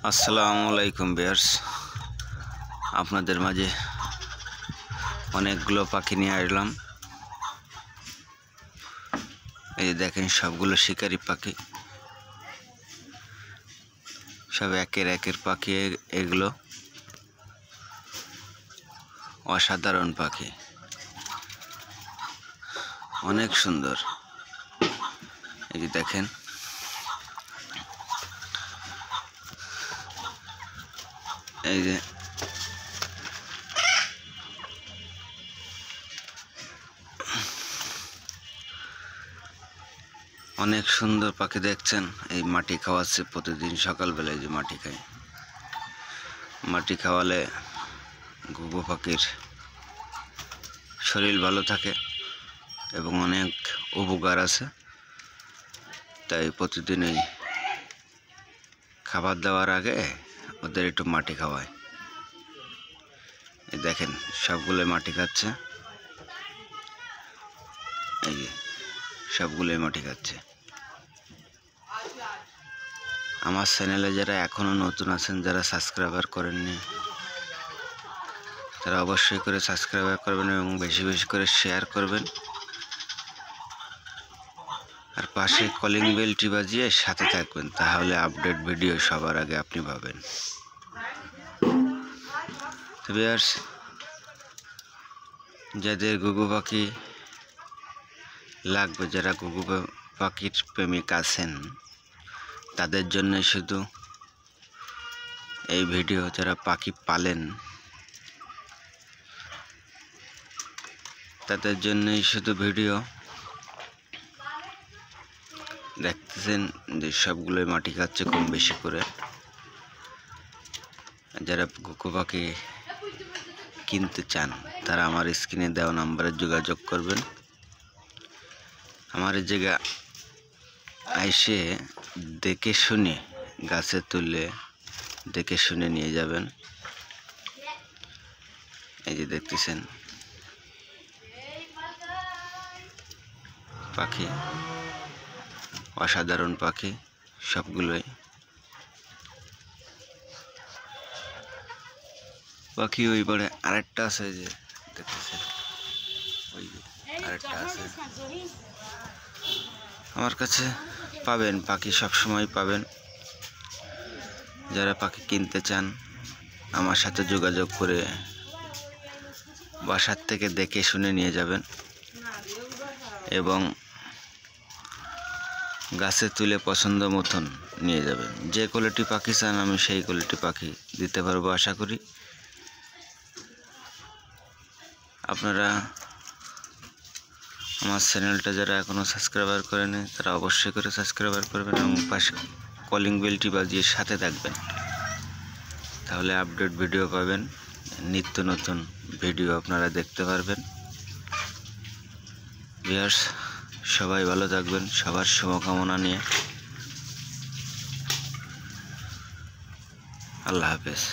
আসসালামু আলাইকুম ভিউয়ার্স, আপনাদের মাঝে অনেকগুলো পাখি নিয়ে আসলাম। এই দেখেন সবগুলো শিকারি পাখি, সব একের পাখি। এগুলো অসাধারণ পাখি, অনেক সুন্দর। এই যে দেখেন, এই যে অনেক সুন্দর পাখি দেখছেন। এই মাটি খাওয়াচ্ছে প্রতিদিন সকালবেলায়, যে মাটি খায়। মাটি খাওয়ালে ঘুঘু পাখির শরীর ভালো থাকে এবং অনেক উপকার আছে, তাই প্রতিদিনই খাবার দেওয়ার আগে ওদের একটু মাটি খাওয়ায়। এই দেখেন সবগুলোই মাটি খাচ্ছে, এই যে সবগুলোই মাটি খাচ্ছে। আমার চ্যানেলে যারা এখনও নতুন আছেন, যারা সাবস্ক্রাইবার করেননি, তারা অবশ্যই করে সাবস্ক্রাইবার করবেন এবং বেশি বেশি করে শেয়ার করবেন। আর পাশে কলিং বেলটি বাজিয়ে সাথে থাকবেন, তাহলে আপডেট ভিডিও সবার আগে আপনি পাবেন। তো ভিউয়ার্স, যাদের ঘুঘু পাখি লাগবে, যারা ঘুঘু পাখির প্রেমিক আছেন, তাদের জন্য শুধু এই ভিডিও। যারা পাখি পালেন, তাদের জন্যই শুধু ভিডিও। দেখতেছেন যে সবগুলোই মাটি খাচ্ছে কম বেশি করে। যারা ঘুঘু পাখি কিনতে চান, তারা আমার স্ক্রিনে দেওয়া নাম্বারে যোগাযোগ করবেন। আমার এই জায়গা এসে দেখে শুনে গাছে তুলে দেখে শুনে নিয়ে যাবেন। এই যে দেখতেছেন পাখি, অসাধারণ পাখি সবগুলোই। পাখি ওই পারে আরেকটা আছে, যে দেখতেছেন ওই আরেকটা আছে। আমার কাছে পাবেন পাখি, সবসময় পাবেন। যারা পাখি কিনতে চান, আমার সাথে যোগাযোগ করে বাসার থেকে দেখে শুনে নিয়ে যাবেন এবং গাছে তুলে পছন্দ মতন নিয়ে যাবেন। যে কোয়ালিটি পাখি চান, আমি সেই কোয়ালিটি পাখি দিতে পারবো আশা করি। আপনারা আমার চ্যানেলটা যারা এখনও সাবস্ক্রাইবার করেনি, তারা অবশ্যই করে সাবস্ক্রাইবার করবেন এবং পাশে কলিং বেলটি বাজিয়ে সাথে থাকবেন, তাহলে আপডেট ভিডিও পাবেন। নিত্য নতুন ভিডিও আপনারা দেখতে পারবেন। ভিউয়ার্স, সবাই ভালো থাকবেন, সবার শুভকামনা নিয়ে আল্লাহ হাফেজ।